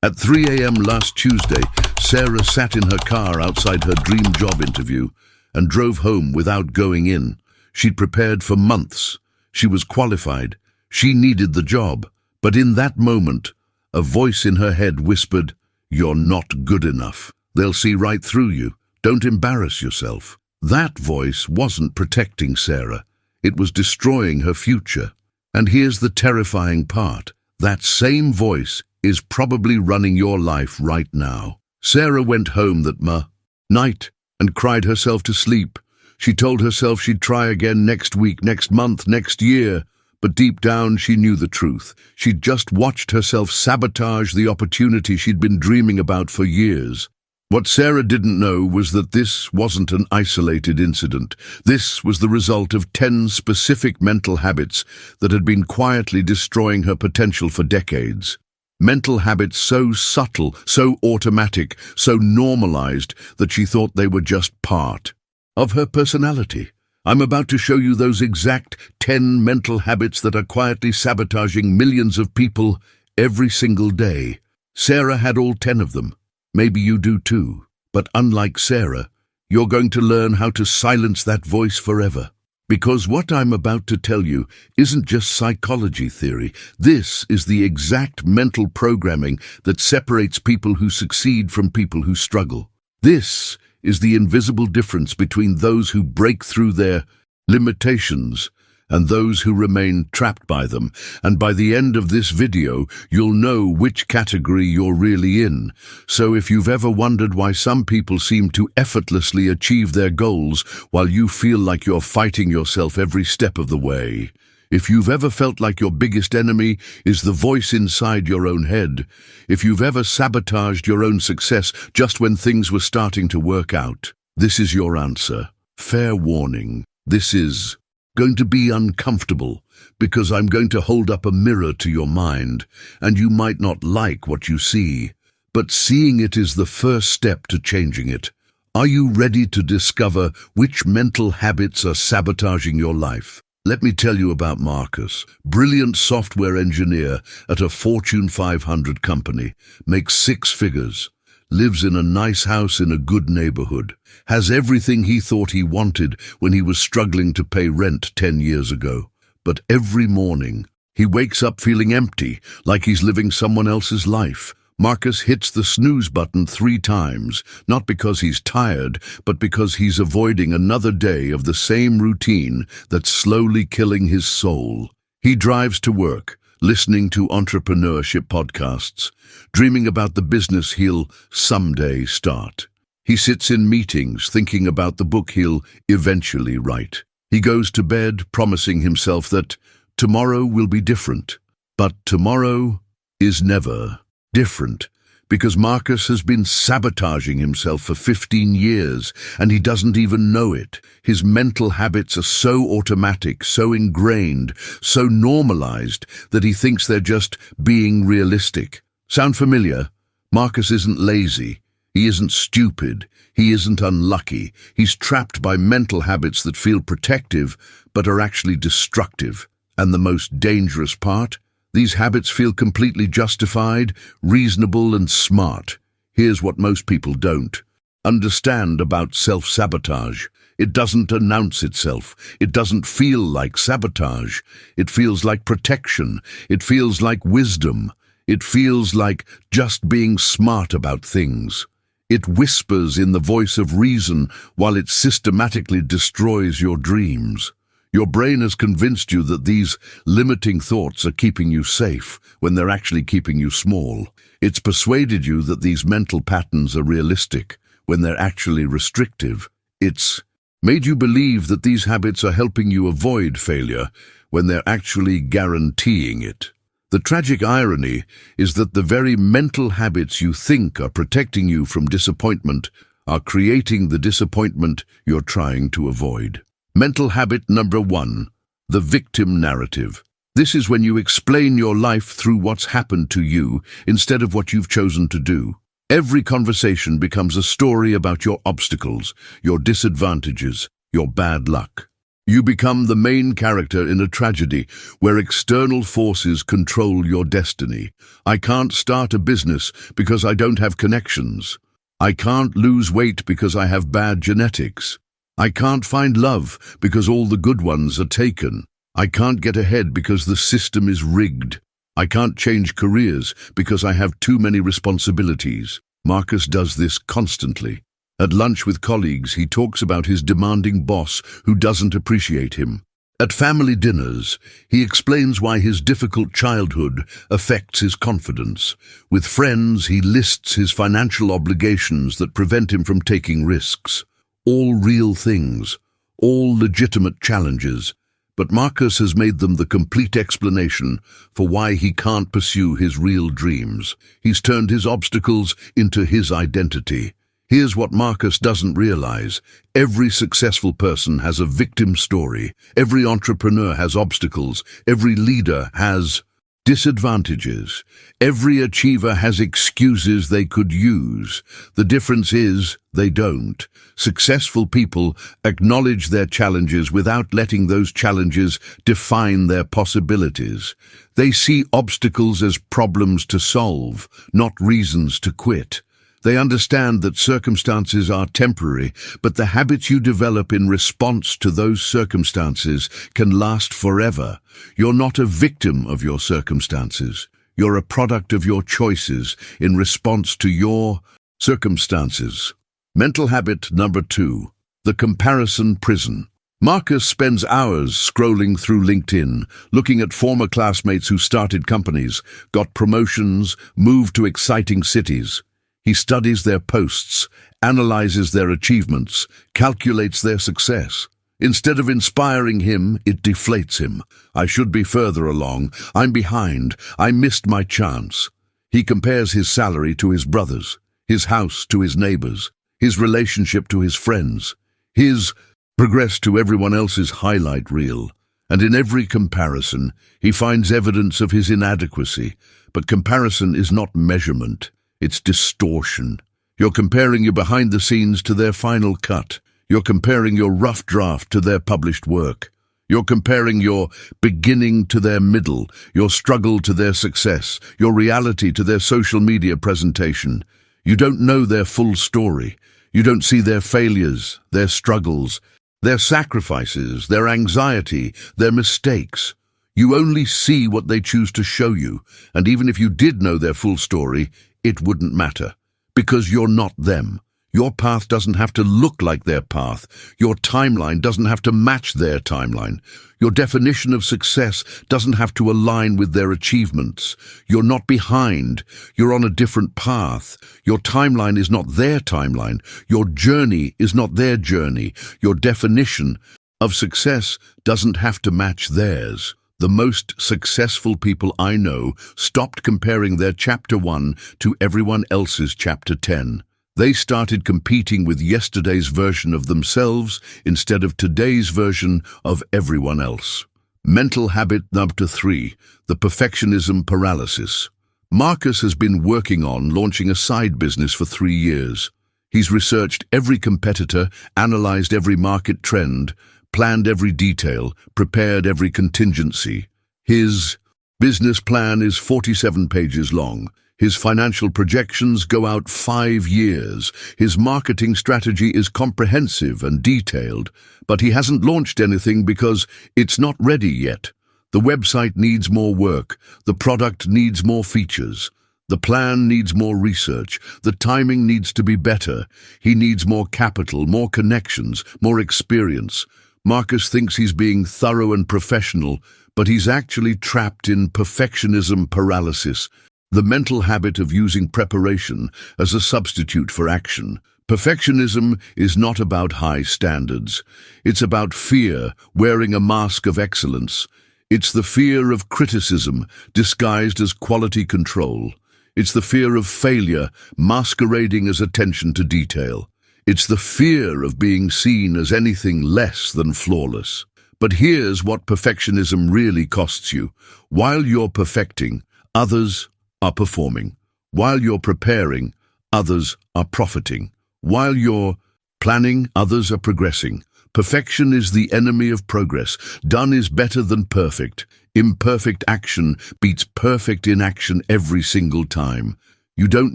At 3 a.m. last Tuesday, Sarah sat in her car outside her dream job interview and drove home without going in. She'd prepared for months. She was qualified. She needed the job. But in that moment, a voice in her head whispered, "You're not good enough. They'll see right through you. Don't embarrass yourself." That voice wasn't protecting Sarah. It was destroying her future. And here's the terrifying part. That same voice is probably running your life right now. Sarah went home that night and cried herself to sleep. She told herself she'd try again next week, next month, next year. But deep down, she knew the truth. She'd just watched herself sabotage the opportunity she'd been dreaming about for years. What Sarah didn't know was that this wasn't an isolated incident. This was the result of 10 specific mental habits that had been quietly destroying her potential for decades. Mental habits so subtle, so automatic, so normalized that she thought they were just part of her personality. I'm about to show you those exact 10 mental habits that are quietly sabotaging millions of people every single day. Sarah had all 10 of them. Maybe you do too. But unlike Sarah, you're going to learn how to silence that voice forever. Because what I'm about to tell you isn't just psychology theory. This is the exact mental programming that separates people who succeed from people who struggle. This is the invisible difference between those who break through their limitations and those who remain trapped by them. And by the end of this video, you'll know which category you're really in. So if you've ever wondered why some people seem to effortlessly achieve their goals while you feel like you're fighting yourself every step of the way, if you've ever felt like your biggest enemy is the voice inside your own head, if you've ever sabotaged your own success just when things were starting to work out, this is your answer. Fair warning, this is going to be uncomfortable because I'm going to hold up a mirror to your mind, and you might not like what you see, but seeing it is the first step to changing it. Are you ready to discover which mental habits are sabotaging your life? Let me tell you about Marcus, brilliant software engineer at a Fortune 500 company, makes 6 figures, lives in a nice house in a good neighborhood, has everything he thought he wanted when he was struggling to pay rent 10 years ago. But every morning, he wakes up feeling empty, like he's living someone else's life. Marcus hits the snooze button 3 times, not because he's tired, but because he's avoiding another day of the same routine that's slowly killing his soul. He drives to work, listening to entrepreneurship podcasts, dreaming about the business he'll someday start. He sits in meetings thinking about the book he'll eventually write. He goes to bed promising himself that tomorrow will be different. But tomorrow is never different, because Marcus has been sabotaging himself for 15 years, and he doesn't even know it. His mental habits are so automatic, so ingrained, so normalized, that he thinks they're just being realistic. Sound familiar? Marcus isn't lazy. He isn't stupid. He isn't unlucky. He's trapped by mental habits that feel protective, but are actually destructive. And the most dangerous part? These habits feel completely justified, reasonable, and smart. Here's what most people don't understand about self-sabotage. It doesn't announce itself. It doesn't feel like sabotage. It feels like protection. It feels like wisdom. It feels like just being smart about things. It whispers in the voice of reason while it systematically destroys your dreams. Your brain has convinced you that these limiting thoughts are keeping you safe when they're actually keeping you small. It's persuaded you that these mental patterns are realistic when they're actually restrictive. It's made you believe that these habits are helping you avoid failure when they're actually guaranteeing it. The tragic irony is that the very mental habits you think are protecting you from disappointment are creating the disappointment you're trying to avoid. Mental habit number 1, the victim narrative. This is when you explain your life through what's happened to you instead of what you've chosen to do. Every conversation becomes a story about your obstacles, your disadvantages, your bad luck. You become the main character in a tragedy where external forces control your destiny. I can't start a business because I don't have connections. I can't lose weight because I have bad genetics. I can't find love because all the good ones are taken. I can't get ahead because the system is rigged. I can't change careers because I have too many responsibilities. Marcus does this constantly. At lunch with colleagues, he talks about his demanding boss who doesn't appreciate him. At family dinners, he explains why his difficult childhood affects his confidence. With friends, he lists his financial obligations that prevent him from taking risks. All real things, all legitimate challenges, but Marcus has made them the complete explanation for why he can't pursue his real dreams. He's turned his obstacles into his identity. Here's what Marcus doesn't realize. Every successful person has a victim story. Every entrepreneur has obstacles. Every leader has disadvantages. Every achiever has excuses they could use. The difference is they don't. Successful people acknowledge their challenges without letting those challenges define their possibilities. They see obstacles as problems to solve, not reasons to quit. They understand that circumstances are temporary, but the habits you develop in response to those circumstances can last forever. You're not a victim of your circumstances. You're a product of your choices in response to your circumstances. Mental habit number 2, the comparison prison. Marcus spends hours scrolling through LinkedIn, looking at former classmates who started companies, got promotions, moved to exciting cities. He studies their posts, analyzes their achievements, calculates their success. Instead of inspiring him, it deflates him. I should be further along. I'm behind. I missed my chance. He compares his salary to his brother's, his house to his neighbor's, his relationship to his friends, his progress to everyone else's highlight reel. And in every comparison, he finds evidence of his inadequacy. But comparison is not measurement. It's distortion. You're comparing your behind the scenes to their final cut. You're comparing your rough draft to their published work. You're comparing your beginning to their middle, your struggle to their success, your reality to their social media presentation. You don't know their full story. You don't see their failures, their struggles, their sacrifices, their anxiety, their mistakes. You only see what they choose to show you, and even if you did know their full story, it wouldn't matter, because you're not them. Your path doesn't have to look like their path. Your timeline doesn't have to match their timeline. Your definition of success doesn't have to align with their achievements. You're not behind. You're on a different path. Your timeline is not their timeline. Your journey is not their journey. Your definition of success doesn't have to match theirs. The most successful people I know stopped comparing their chapter 1 to everyone else's chapter 10. They started competing with yesterday's version of themselves instead of today's version of everyone else. Mental habit number 3, the perfectionism paralysis. Marcus has been working on launching a side business for 3 years. He's researched every competitor, analyzed every market trend, planned every detail, prepared every contingency. His business plan is 47 pages long. His financial projections go out 5 years. His marketing strategy is comprehensive and detailed, but he hasn't launched anything because it's not ready yet. The website needs more work. The product needs more features. The plan needs more research. The timing needs to be better. He needs more capital, more connections, more experience. Marcus thinks he's being thorough and professional, but he's actually trapped in perfectionism paralysis, the mental habit of using preparation as a substitute for action. Perfectionism is not about high standards. It's about fear wearing a mask of excellence. It's the fear of criticism disguised as quality control. It's the fear of failure masquerading as attention to detail. It's the fear of being seen as anything less than flawless. But here's what perfectionism really costs you. While you're perfecting, others are performing. While you're preparing, others are profiting. While you're planning, others are progressing. Perfection is the enemy of progress. Done is better than perfect. Imperfect action beats perfect inaction every single time. You don't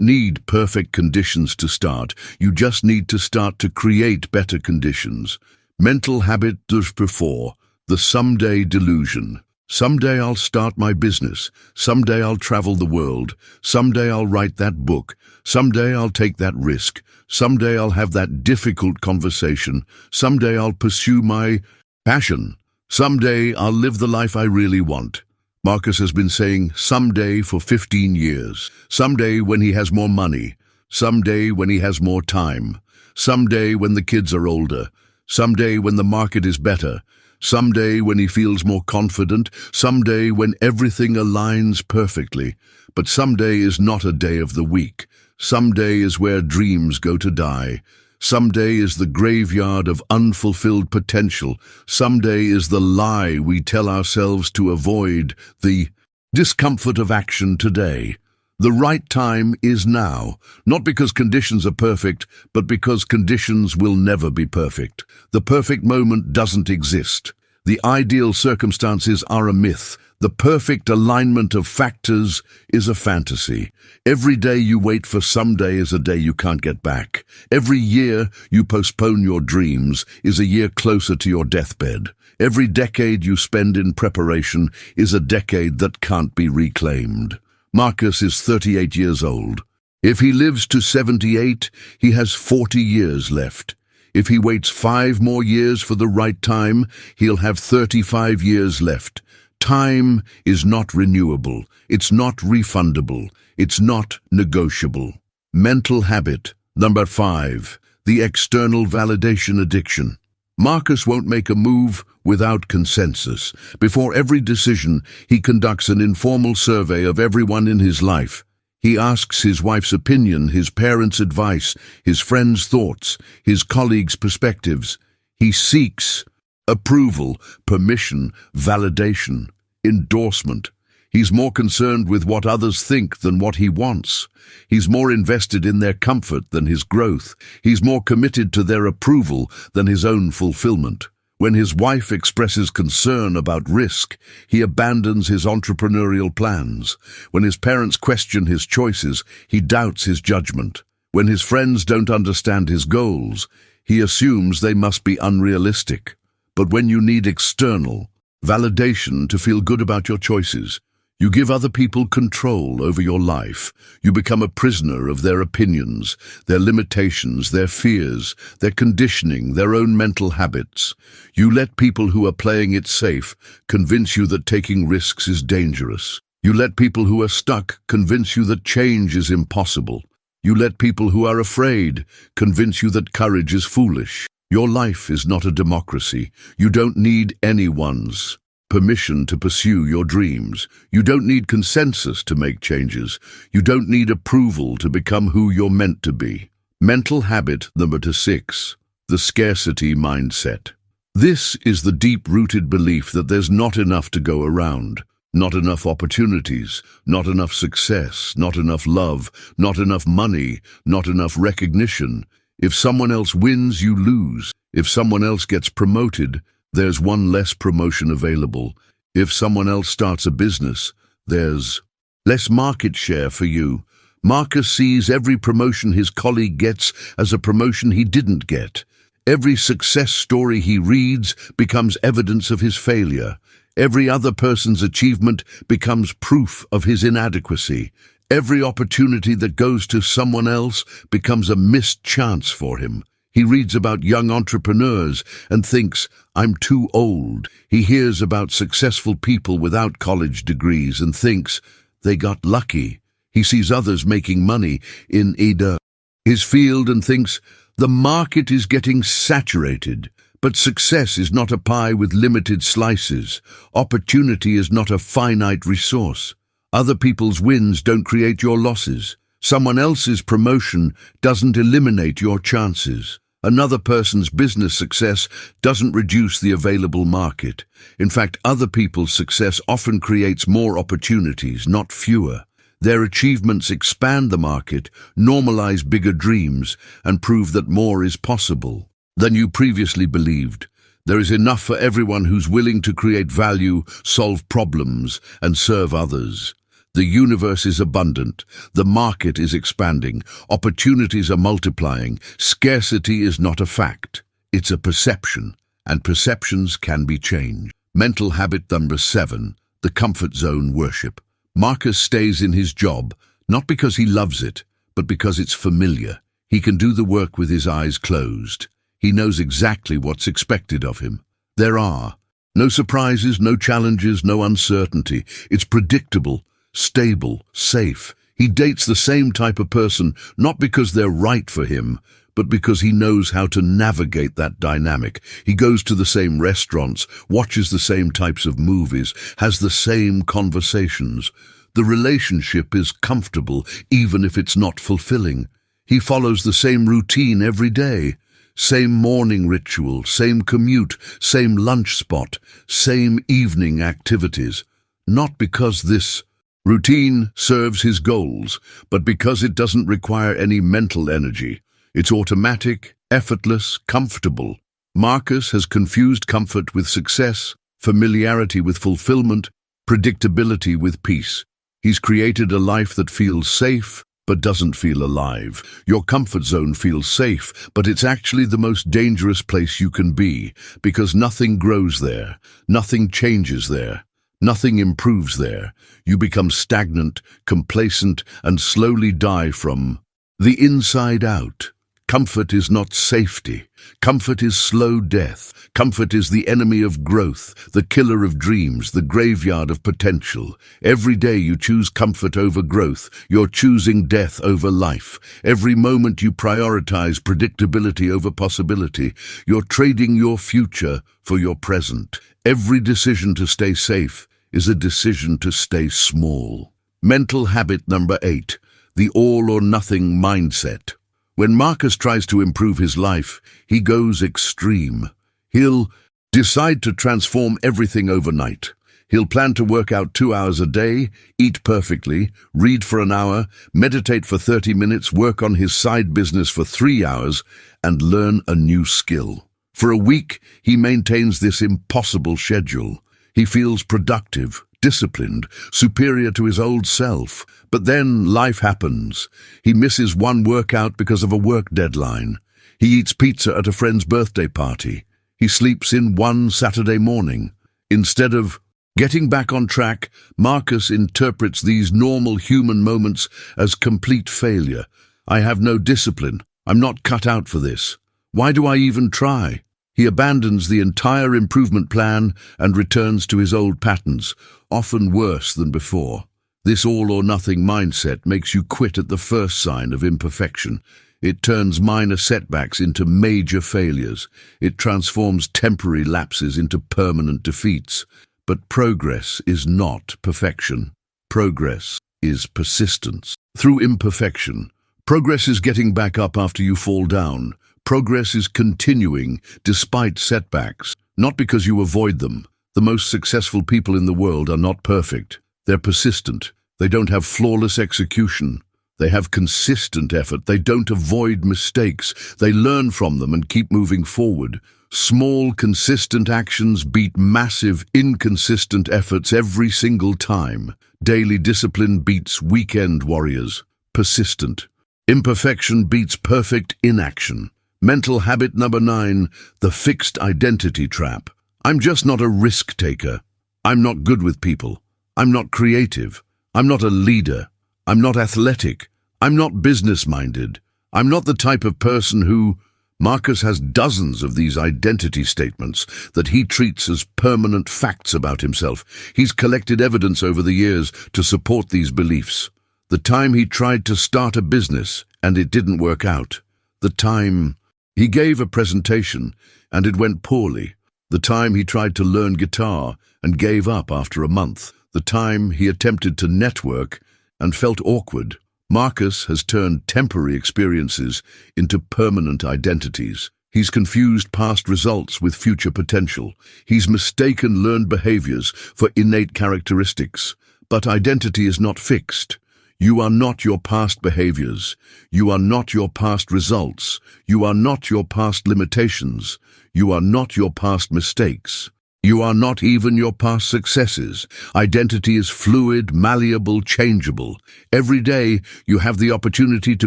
need perfect conditions to start. You just need to start to create better conditions. Mental habit does before. The someday delusion. Someday I'll start my business. Someday I'll travel the world. Someday I'll write that book. Someday I'll take that risk. Someday I'll have that difficult conversation. Someday I'll pursue my passion. Someday I'll live the life I really want. Marcus has been saying someday for 15 years. Someday when he has more money. Someday when he has more time. Someday when the kids are older. Someday when the market is better. Someday when he feels more confident. Someday when everything aligns perfectly. But someday is not a day of the week. Someday is where dreams go to die. Someday is the graveyard of unfulfilled potential. Someday is the lie we tell ourselves to avoid the discomfort of action today. The right time is now, not because conditions are perfect, but because conditions will never be perfect. The perfect moment doesn't exist. The ideal circumstances are a myth. The perfect alignment of factors is a fantasy. Every day you wait for someday is a day you can't get back. Every year you postpone your dreams is a year closer to your deathbed. Every decade you spend in preparation is a decade that can't be reclaimed. Marcus is 38 years old. If he lives to 78, he has 40 years left. If he waits 5 more years for the right time, he'll have 35 years left. Time is not renewable. It's not refundable. It's not negotiable. Mental habit. Number 5. The external validation addiction. Marcus won't make a move without consensus. Before every decision, he conducts an informal survey of everyone in his life. He asks his wife's opinion, his parents' advice, his friends' thoughts, his colleagues' perspectives. He seeks approval, permission, validation, endorsement. He's more concerned with what others think than what he wants. He's more invested in their comfort than his growth. He's more committed to their approval than his own fulfillment. When his wife expresses concern about risk, he abandons his entrepreneurial plans. When his parents question his choices, he doubts his judgment. When his friends don't understand his goals, he assumes they must be unrealistic. But when you need external validation to feel good about your choices, you give other people control over your life. You become a prisoner of their opinions, their limitations, their fears, their conditioning, their own mental habits. You let people who are playing it safe convince you that taking risks is dangerous. You let people who are stuck convince you that change is impossible. You let people who are afraid convince you that courage is foolish. Your life is not a democracy. You don't need anyone's permission to pursue your dreams. You don't need consensus to make changes. You don't need approval to become who you're meant to be. Mental habit number 6, the scarcity mindset. This is the deep-rooted belief that there's not enough to go around. Not enough opportunities, not enough success, not enough love, not enough money, not enough recognition. If someone else wins, you lose. If someone else gets promoted, there's one less promotion available. If someone else starts a business, there's less market share for you. Marcus sees every promotion his colleague gets as a promotion he didn't get. Every success story he reads becomes evidence of his failure. Every other person's achievement becomes proof of his inadequacy. Every opportunity that goes to someone else becomes a missed chance for him. He reads about young entrepreneurs and thinks, I'm too old. He hears about successful people without college degrees and thinks, they got lucky. He sees others making money in either his field and thinks, the market is getting saturated. But success is not a pie with limited slices. Opportunity is not a finite resource. Other people's wins don't create your losses. Someone else's promotion doesn't eliminate your chances. Another person's business success doesn't reduce the available market. In fact, other people's success often creates more opportunities, not fewer. Their achievements expand the market, normalize bigger dreams, and prove that more is possible. than you previously believed. There is enough for everyone who's willing to create value, solve problems, and serve others. The universe is abundant. The market is expanding. Opportunities are multiplying. Scarcity is not a fact. It's a perception, and perceptions can be changed. Mental habit number 7, the comfort zone worship. Marcus stays in his job, not because he loves it, but because it's familiar. He can do the work with his eyes closed. He knows exactly what's expected of him. There are no surprises, no challenges, no uncertainty. It's predictable, stable, safe. He dates the same type of person, not because they're right for him, but because he knows how to navigate that dynamic. He goes to the same restaurants, watches the same types of movies, has the same conversations. The relationship is comfortable, even if it's not fulfilling. He follows the same routine every day. Same morning ritual, same commute, same lunch spot, same evening activities. Not because this routine serves his goals, but because it doesn't require any mental energy. It's automatic, effortless, comfortable. Marcus has confused comfort with success, familiarity with fulfillment, predictability with peace. He's created a life that feels safe, but doesn't feel alive. Your comfort zone feels safe, but it's actually the most dangerous place you can be, because nothing grows there, nothing changes there, nothing improves there. You become stagnant, complacent, and slowly die from the inside out. Comfort is not safety. Comfort is slow death. Comfort is the enemy of growth, the killer of dreams, the graveyard of potential. Every day you choose comfort over growth. You're choosing death over life. Every moment you prioritize predictability over possibility. You're trading your future for your present. Every decision to stay safe is a decision to stay small. Mental habit number 8, the all-or-nothing mindset. When Marcus tries to improve his life, he goes extreme. He'll decide to transform everything overnight. He'll plan to work out 2 hours a day, eat perfectly, read for an hour, meditate for 30 minutes, work on his side business for 3 hours, and learn a new skill. For a week, he maintains this impossible schedule. He feels productive, disciplined, superior to his old self. But then life happens. He misses one workout because of a work deadline. He eats pizza at a friend's birthday party. He sleeps in one Saturday morning. Instead of getting back on track, Marcus interprets these normal human moments as complete failure. I have no discipline. I'm not cut out for this. Why do I even try? He abandons the entire improvement plan and returns to his old patterns, often worse than before. This all-or-nothing mindset makes you quit at the first sign of imperfection. It turns minor setbacks into major failures. It transforms temporary lapses into permanent defeats. But progress is not perfection. Progress is persistence. Through imperfection, progress is getting back up after you fall down. Progress is continuing despite setbacks, not because you avoid them. The most successful people in the world are not perfect. They're persistent. They don't have flawless execution. They have consistent effort. They don't avoid mistakes. They learn from them and keep moving forward. Small, consistent actions beat massive, inconsistent efforts every single time. Daily discipline beats weekend warriors. Persistent. Imperfection beats perfect inaction. Mental habit number 9, the fixed identity trap. I'm just not a risk taker. I'm not good with people. I'm not creative. I'm not a leader. I'm not athletic. I'm not business-minded. I'm not the type of person who... Marcus has dozens of these identity statements that he treats as permanent facts about himself. He's collected evidence over the years to support these beliefs. The time he tried to start a business and it didn't work out. The time he gave a presentation and it went poorly. The time he tried to learn guitar and gave up after a month. The time he attempted to network and felt awkward. Marcus has turned temporary experiences into permanent identities. He's confused past results with future potential. He's mistaken learned behaviors for innate characteristics. But identity is not fixed. You are not your past behaviors. You are not your past results. You are not your past limitations. You are not your past mistakes. You are not even your past successes. Identity is fluid, malleable, changeable. Every day, you have the opportunity to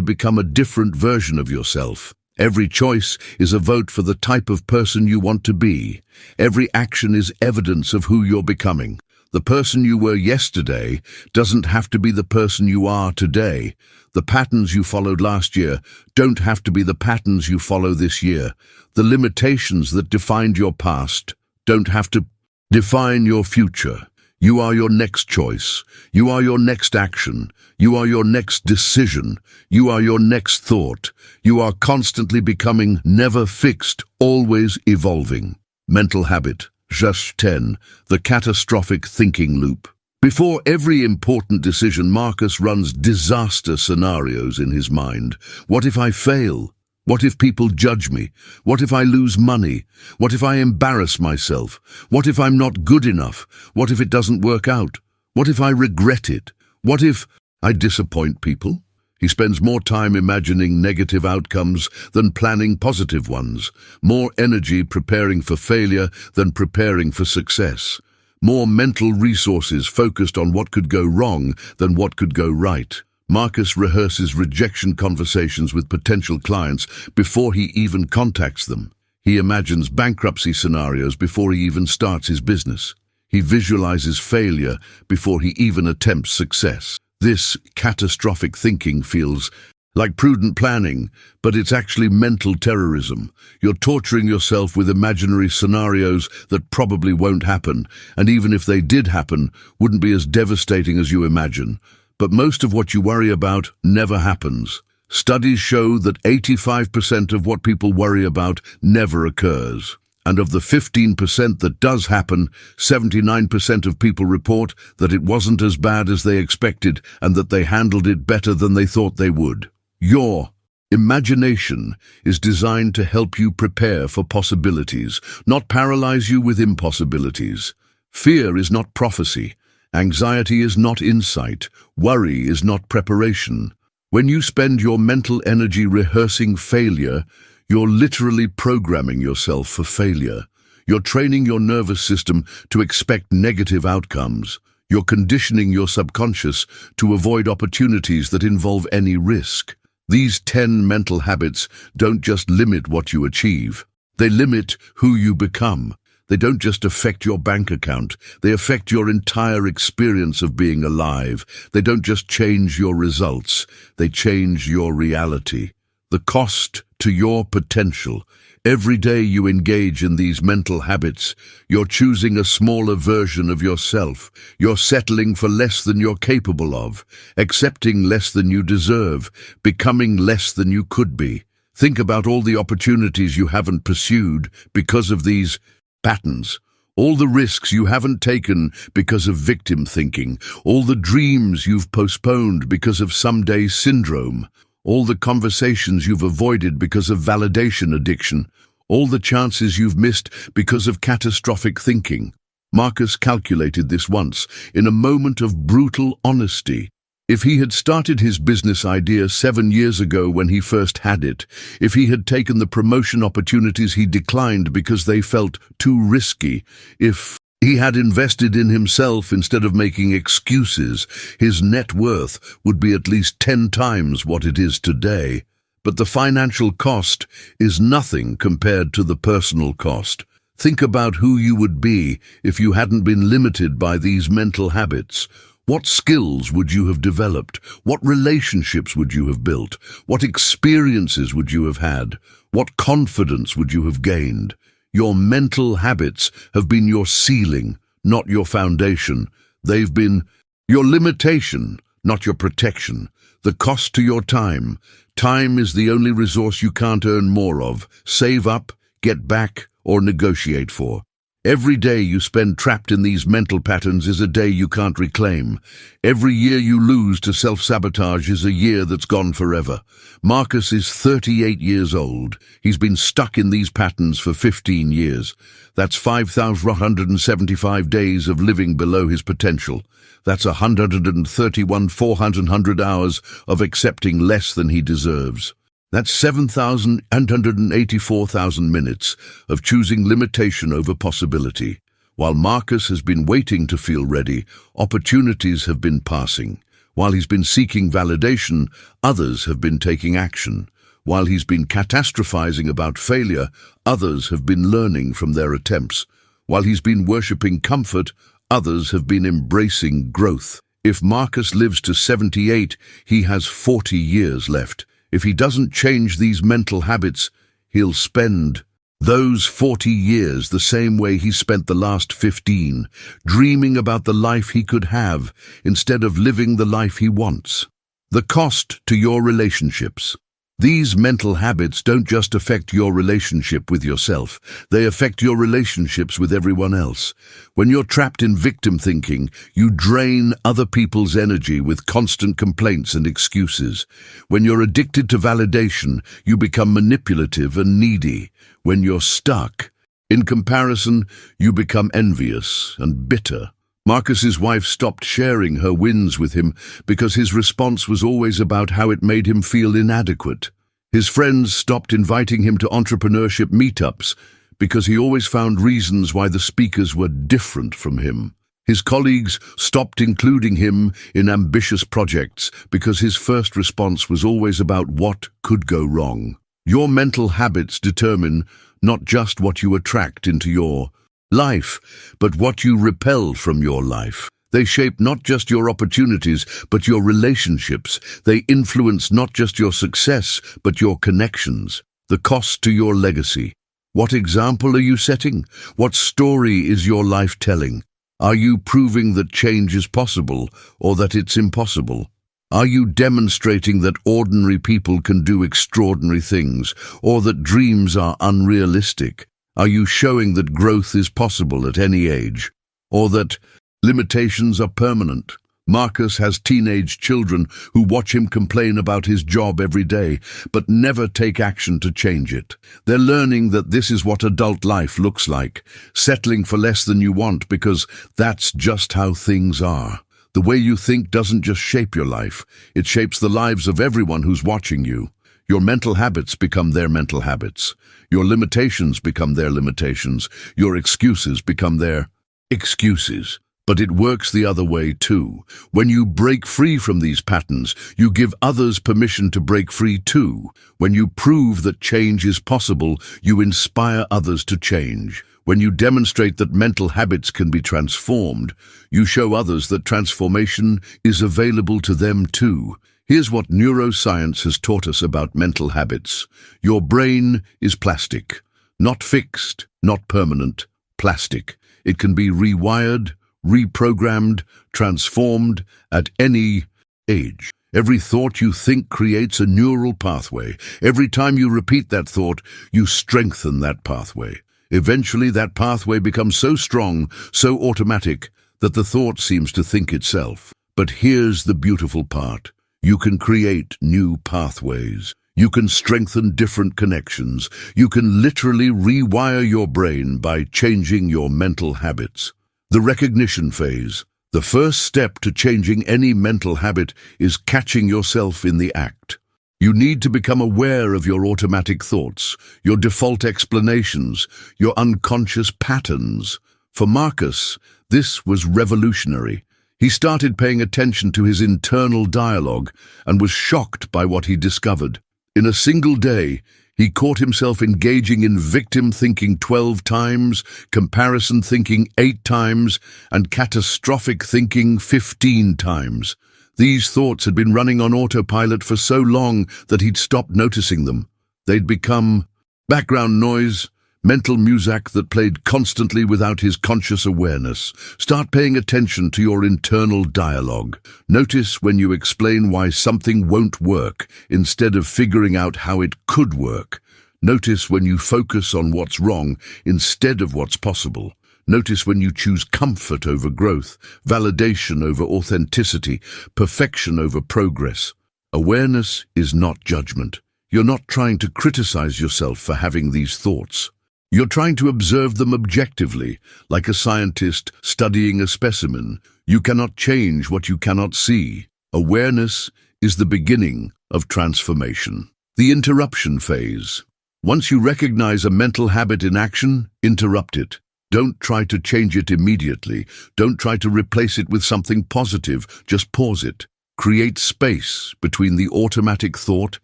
become a different version of yourself. Every choice is a vote for the type of person you want to be. Every action is evidence of who you're becoming. The person you were yesterday doesn't have to be the person you are today. The patterns you followed last year don't have to be the patterns you follow this year. The limitations that defined your past don't have to define your future. You are your next choice. You are your next action. You are your next decision. You are your next thought. You are constantly becoming, never fixed, always evolving. Mental habit. Just 10. The catastrophic thinking loop. Before every important decision, Marcus runs disaster scenarios in his mind. What if I fail? What if people judge me? What if I lose money? What if I embarrass myself? What if I'm not good enough? What if it doesn't work out? What if I regret it? What if I disappoint people? He spends more time imagining negative outcomes than planning positive ones, more energy preparing for failure than preparing for success, more mental resources focused on what could go wrong than what could go right. Marcus rehearses rejection conversations with potential clients before he even contacts them. He imagines bankruptcy scenarios before he even starts his business. He visualizes failure before he even attempts success. This catastrophic thinking feels like prudent planning, but it's actually mental terrorism. You're torturing yourself with imaginary scenarios that probably won't happen, and even if they did happen, wouldn't be as devastating as you imagine. But most of what you worry about never happens. Studies show that 85% of what people worry about never occurs. And of the 15% that does happen, 79% of people report that it wasn't as bad as they expected and that they handled it better than they thought they would. Your imagination is designed to help you prepare for possibilities, not paralyze you with impossibilities. Fear is not prophecy. Anxiety is not insight. Worry is not preparation. When you spend your mental energy rehearsing failure, you're literally programming yourself for failure. You're training your nervous system to expect negative outcomes. You're conditioning your subconscious to avoid opportunities that involve any risk. These 10 mental habits don't just limit what you achieve. They limit who you become. They don't just affect your bank account. They affect your entire experience of being alive. They don't just change your results. They change your reality. The cost to your potential. Every day you engage in these mental habits, you're choosing a smaller version of yourself. You're settling for less than you're capable of, accepting less than you deserve, becoming less than you could be. Think about all the opportunities you haven't pursued because of these patterns. All the risks you haven't taken because of victim thinking. All the dreams you've postponed because of someday syndrome. All the conversations you've avoided because of validation addiction. All the chances you've missed because of catastrophic thinking. Marcus calculated this once, in a moment of brutal honesty. If he had started his business idea 7 years ago when he first had it, if he had taken the promotion opportunities he declined because they felt too risky, if he had invested in himself instead of making excuses, his net worth would be at least 10 times what it is today. But the financial cost is nothing compared to the personal cost. Think about who you would be if you hadn't been limited by these mental habits. What skills would you have developed? What relationships would you have built? What experiences would you have had? What confidence would you have gained? Your mental habits have been your ceiling, not your foundation. They've been your limitation, not your protection. The cost to your time. Time is the only resource you can't earn more of, save up, get back, or negotiate for. Every day you spend trapped in these mental patterns is a day you can't reclaim. Every year you lose to self-sabotage is a year that's gone forever. Marcus is 38 years old. He's been stuck in these patterns for 15 years. That's 5,175 days of living below his potential. That's 131,400 hours of accepting less than he deserves. That's 7,884,000 minutes of choosing limitation over possibility. While Marcus has been waiting to feel ready, opportunities have been passing. While he's been seeking validation, others have been taking action. While he's been catastrophizing about failure, others have been learning from their attempts. While he's been worshipping comfort, others have been embracing growth. If Marcus lives to 78, he has 40 years left. If he doesn't change these mental habits, he'll spend those 40 years the same way he spent the last 15, dreaming about the life he could have instead of living the life he wants. The cost to your relationships. These mental habits don't just affect your relationship with yourself, they affect your relationships with everyone else. When you're trapped in victim thinking, you drain other people's energy with constant complaints and excuses. When you're addicted to validation, you become manipulative and needy. When you're stuck, in comparison, you become envious and bitter. Marcus's wife stopped sharing her wins with him because his response was always about how it made him feel inadequate. His friends stopped inviting him to entrepreneurship meetups because he always found reasons why the speakers were different from him. His colleagues stopped including him in ambitious projects because his first response was always about what could go wrong. Your mental habits determine not just what you attract into your life, but what you repel from your life. They shape not just your opportunities, but your relationships. They influence not just your success, but your connections. The cost to your legacy. What example are you setting? What story is your life telling? Are you proving that change is possible, or that it's impossible? Are you demonstrating that ordinary people can do extraordinary things, or that dreams are unrealistic? Are you showing that growth is possible at any age, or that limitations are permanent? Marcus has teenage children who watch him complain about his job every day, but never take action to change it. They're learning that this is what adult life looks like, settling for less than you want because that's just how things are. The way you think doesn't just shape your life, it shapes the lives of everyone who's watching you. Your mental habits become their mental habits. Your limitations become their limitations. Your excuses become their excuses. But it works the other way too. When you break free from these patterns, you give others permission to break free too. When you prove that change is possible, you inspire others to change. When you demonstrate that mental habits can be transformed, you show others that transformation is available to them too. Here's what neuroscience has taught us about mental habits. Your brain is plastic. Not fixed, not permanent, plastic. It can be rewired, reprogrammed, transformed at any age. Every thought you think creates a neural pathway. Every time you repeat that thought, you strengthen that pathway. Eventually, that pathway becomes so strong, so automatic, that the thought seems to think itself. But here's the beautiful part. You can create new pathways. You can strengthen different connections. You can literally rewire your brain by changing your mental habits. The recognition phase. The first step to changing any mental habit is catching yourself in the act. You need to become aware of your automatic thoughts, your default explanations, your unconscious patterns. For Marcus, this was revolutionary. He started paying attention to his internal dialogue and was shocked by what he discovered. In a single day, he caught himself engaging in victim thinking 12 times, comparison thinking 8 times, and catastrophic thinking 15 times. These thoughts had been running on autopilot for so long that he'd stopped noticing them. They'd become background noise, mental music that played constantly without his conscious awareness. Start paying attention to your internal dialogue. Notice when you explain why something won't work instead of figuring out how it could work. Notice when you focus on what's wrong instead of what's possible. Notice when you choose comfort over growth, validation over authenticity, perfection over progress. Awareness is not judgment. You're not trying to criticize yourself for having these thoughts. You're trying to observe them objectively, like a scientist studying a specimen. You cannot change what you cannot see. Awareness is the beginning of transformation. The interruption phase. Once you recognize a mental habit in action, interrupt it. Don't try to change it immediately. Don't try to replace it with something positive. Just pause it. Create space between the automatic thought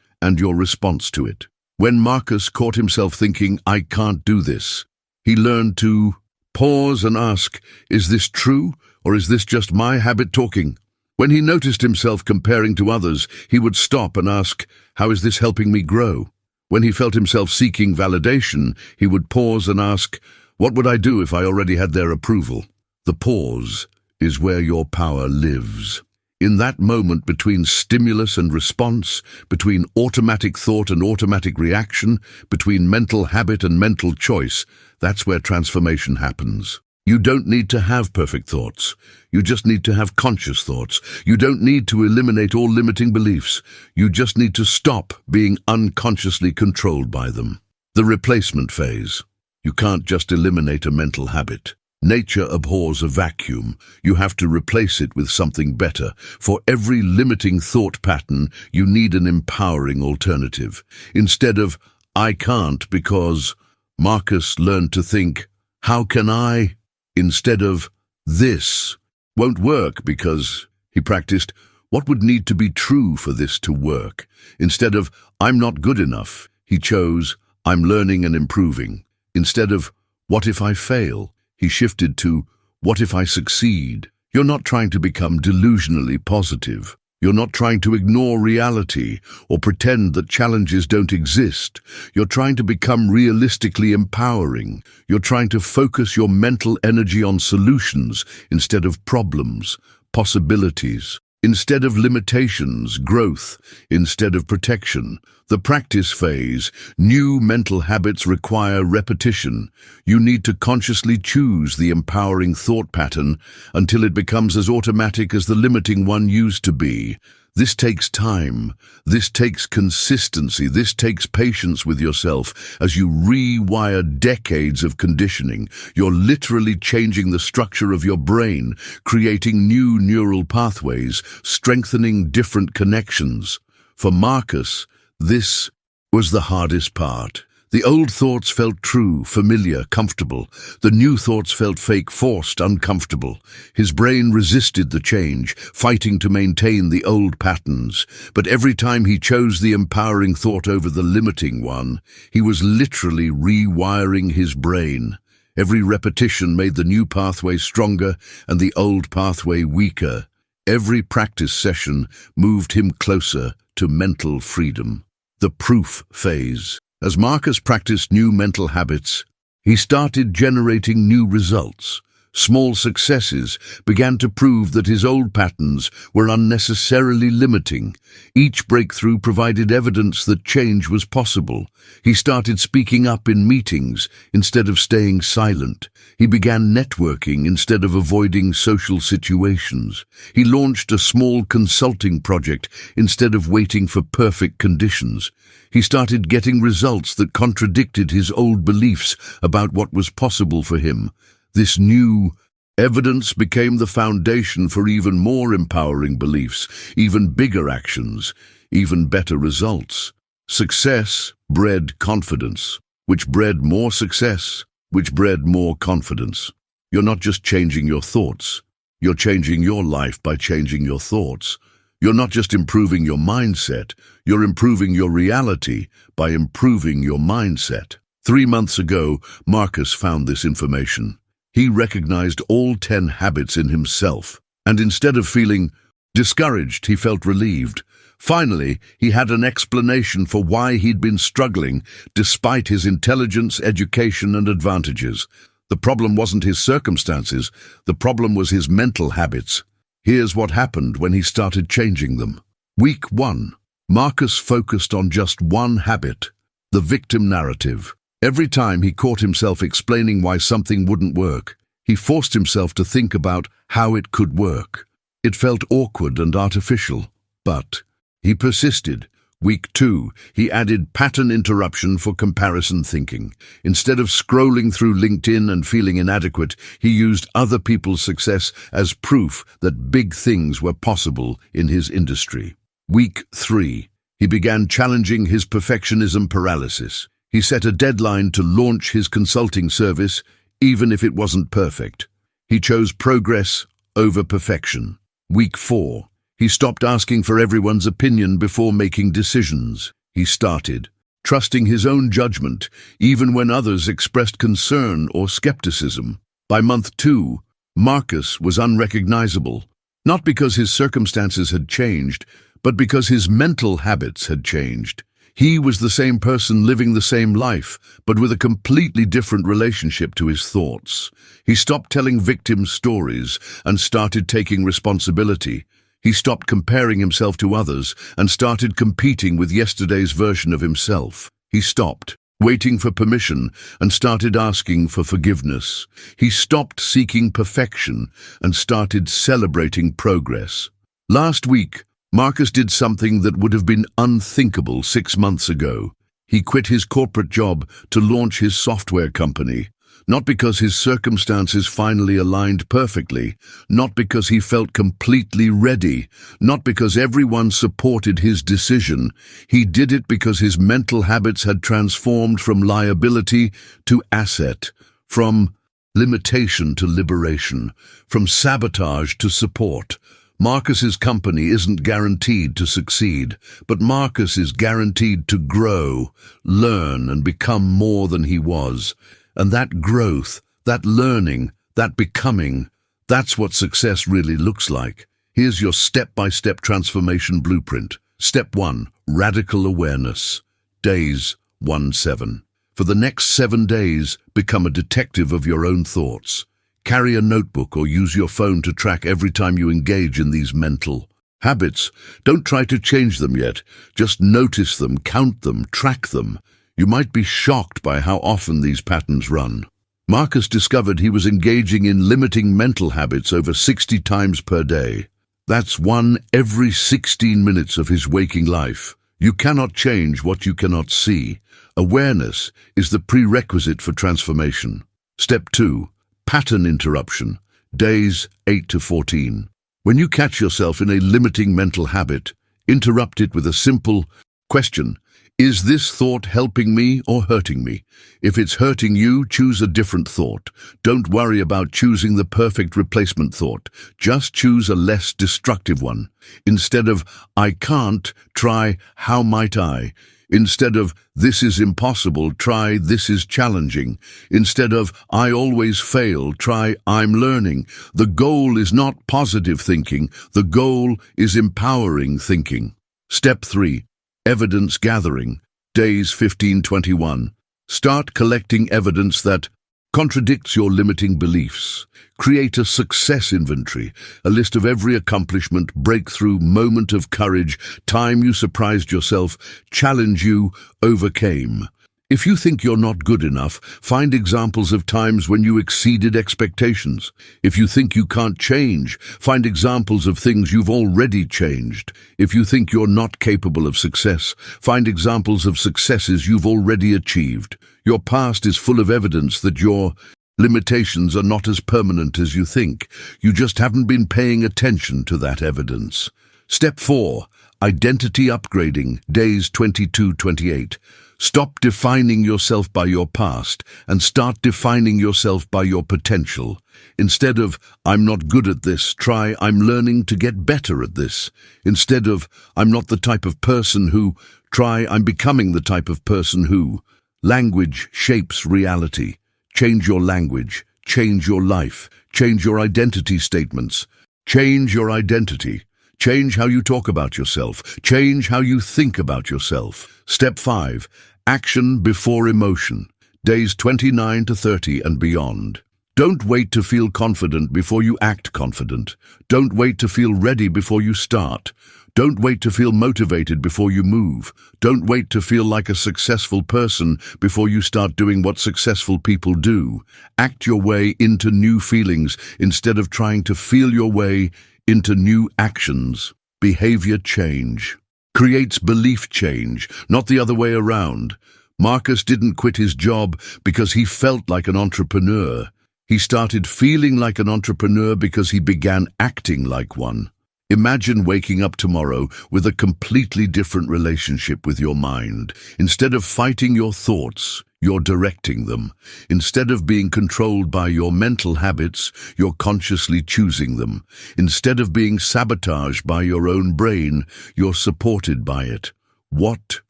and your response to it. When Marcus caught himself thinking, "I can't do this," he learned to pause and ask, "Is this true, or is this just my habit talking?" When he noticed himself comparing to others, he would stop and ask, "How is this helping me grow?" When he felt himself seeking validation, he would pause and ask, "What would I do if I already had their approval?" The pause is where your power lives. In that moment between stimulus and response, between automatic thought and automatic reaction, between mental habit and mental choice, that's where transformation happens. You don't need to have perfect thoughts. You just need to have conscious thoughts. You don't need to eliminate all limiting beliefs. You just need to stop being unconsciously controlled by them. The replacement phase. You can't just eliminate a mental habit. Nature abhors a vacuum. You have to replace it with something better. For every limiting thought pattern, you need an empowering alternative. Instead of, "I can't because," Marcus learned to think, "How can I?" Instead of, "This won't work because," he practiced, "What would need to be true for this to work?" Instead of, "I'm not good enough," he chose, "I'm learning and improving." Instead of, "What if I fail?" he shifted to, "What if I succeed?" You're not trying to become delusionally positive. You're not trying to ignore reality or pretend that challenges don't exist. You're trying to become realistically empowering. You're trying to focus your mental energy on solutions instead of problems, possibilities. Instead of limitations, growth. Instead of protection. The practice phase. New mental habits require repetition. You need to consciously choose the empowering thought pattern until it becomes as automatic as the limiting one used to be. This takes time. This takes consistency. This takes patience with yourself as you rewire decades of conditioning. You're literally changing the structure of your brain, creating new neural pathways, strengthening different connections. For Marcus, this was the hardest part. The old thoughts felt true, familiar, comfortable. The new thoughts felt fake, forced, uncomfortable. His brain resisted the change, fighting to maintain the old patterns. But every time he chose the empowering thought over the limiting one, he was literally rewiring his brain. Every repetition made the new pathway stronger and the old pathway weaker. Every practice session moved him closer to mental freedom. The proof phase. As Marcus practiced new mental habits, he started generating new results. Small successes began to prove that his old patterns were unnecessarily limiting. Each breakthrough provided evidence that change was possible. He started speaking up in meetings instead of staying silent. He began networking instead of avoiding social situations. He launched a small consulting project instead of waiting for perfect conditions. He started getting results that contradicted his old beliefs about what was possible for him. This new evidence became the foundation for even more empowering beliefs, even bigger actions, even better results. Success bred confidence, which bred more success, which bred more confidence. You're not just changing your thoughts. You're changing your life by changing your thoughts. You're not just improving your mindset. You're improving your reality by improving your mindset. 3 months ago, Marcus found this information. He recognized all 10 habits in himself, and instead of feeling discouraged, he felt relieved. Finally, he had an explanation for why he'd been struggling despite his intelligence, education, and advantages. The problem wasn't his circumstances, the problem was his mental habits. Here's what happened when he started changing them. Week 1. Marcus focused on just one habit, the victim narrative. Every time he caught himself explaining why something wouldn't work, He forced himself to think about how it could work. It felt awkward and artificial, but he persisted. Week 2, he added pattern interruption for comparison thinking. Instead of scrolling through LinkedIn and feeling inadequate, he used other people's success as proof that big things were possible in his industry. Week 3, he began challenging his perfectionism paralysis. He set a deadline to launch his consulting service, even if it wasn't perfect. He chose progress over perfection. Week 4, he stopped asking for everyone's opinion before making decisions. He started trusting his own judgment, even when others expressed concern or skepticism. By month 2, Marcus was unrecognizable, not because his circumstances had changed, but because his mental habits had changed. He was the same person living the same life, but with a completely different relationship to his thoughts. He stopped telling victim stories and started taking responsibility. He stopped comparing himself to others and started competing with yesterday's version of himself. He stopped waiting for permission and started asking for forgiveness. He stopped seeking perfection and started celebrating progress. Last week, Marcus did something that would have been unthinkable 6 months ago. He quit his corporate job to launch his software company. Not because his circumstances finally aligned perfectly, not because he felt completely ready, not because everyone supported his decision. He did it because his mental habits had transformed from liability to asset, from limitation to liberation, from sabotage to support. Marcus's company isn't guaranteed to succeed, but Marcus is guaranteed to grow, learn, and become more than he was. And that growth, that learning, that becoming, that's what success really looks like. Here's your step-by-step transformation blueprint. Step 1, radical awareness. Days 1-7. For the next 7 days, become a detective of your own thoughts. Carry a notebook or use your phone to track every time you engage in these mental habits. Don't try to change them yet. Just notice them, count them, track them. You might be shocked by how often these patterns run. Marcus discovered he was engaging in limiting mental habits over 60 times per day. That's one every 16 minutes of his waking life. You cannot change what you cannot see. Awareness is the prerequisite for transformation. Step 2, pattern interruption. Days 8-14. When you catch yourself in a limiting mental habit, interrupt it with a simple question. Is this thought helping me or hurting me? If it's hurting you, choose a different thought. Don't worry about choosing the perfect replacement thought. Just choose a less destructive one. Instead of, I can't, try, how might I? Instead of, this is impossible, try, this is challenging. Instead of, I always fail, try, I'm learning. The goal is not positive thinking. The goal is empowering thinking. Step 3. Evidence gathering. Days 15-21. Start collecting evidence that contradicts your limiting beliefs. Create a success inventory, a list of every accomplishment, breakthrough, moment of courage, time you surprised yourself, challenge you overcame. If you think you're not good enough, find examples of times when you exceeded expectations. If you think you can't change, find examples of things you've already changed. If you think you're not capable of success, find examples of successes you've already achieved. Your past is full of evidence that your limitations are not as permanent as you think. You just haven't been paying attention to that evidence. Step 4. Identity upgrading. Days 22-28. Stop defining yourself by your past and start defining yourself by your potential. Instead of, I'm not good at this, try, I'm learning to get better at this. Instead of, I'm not the type of person who, try, I'm becoming the type of person who. Language shapes reality. Change your language. Change your life. Change your identity statements. Change your identity. Change how you talk about yourself. Change how you think about yourself. Step 5. Action before emotion. Days 29-30 and beyond. Don't wait to feel confident before you act confident. Don't wait to feel ready before you start. Don't wait to feel motivated before you move. Don't wait to feel like a successful person before you start doing what successful people do. Act your way into new feelings instead of trying to feel your way into new actions. Behavior change creates belief change, not the other way around. Marcus didn't quit his job because he felt like an entrepreneur. He started feeling like an entrepreneur because he began acting like one. Imagine waking up tomorrow with a completely different relationship with your mind. Instead of fighting your thoughts, you're directing them. Instead of being controlled by your mental habits, you're consciously choosing them. Instead of being sabotaged by your own brain, you're supported by it. What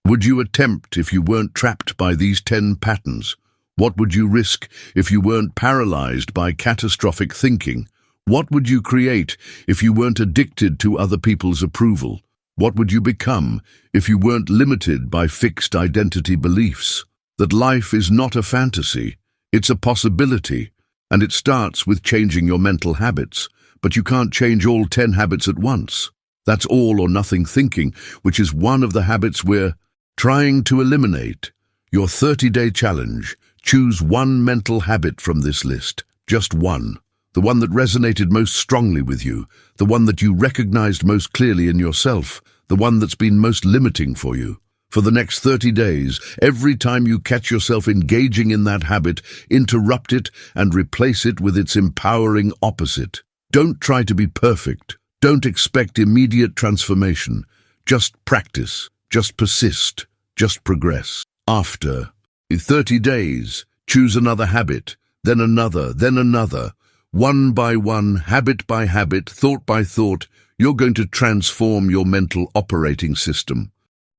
would you attempt if you weren't trapped by these 10 patterns? What would you risk if you weren't paralyzed by catastrophic thinking? What would you create if you weren't addicted to other people's approval? What would you become if you weren't limited by fixed identity beliefs? That life is not a fantasy, it's a possibility, and it starts with changing your mental habits. But you can't change all 10 habits at once. That's all or nothing thinking, which is one of the habits we're trying to eliminate. Your 30-day challenge. Choose one mental habit from this list, just one. The one that resonated most strongly with you, the one that you recognized most clearly in yourself, the one that's been most limiting for you. For the next 30 days, every time you catch yourself engaging in that habit, interrupt it and replace it with its empowering opposite. Don't try to be perfect. Don't expect immediate transformation. Just practice, just persist, just progress. After 30 days, choose another habit, then another, then another. One by one, habit by habit, thought by thought, you're going to transform your mental operating system.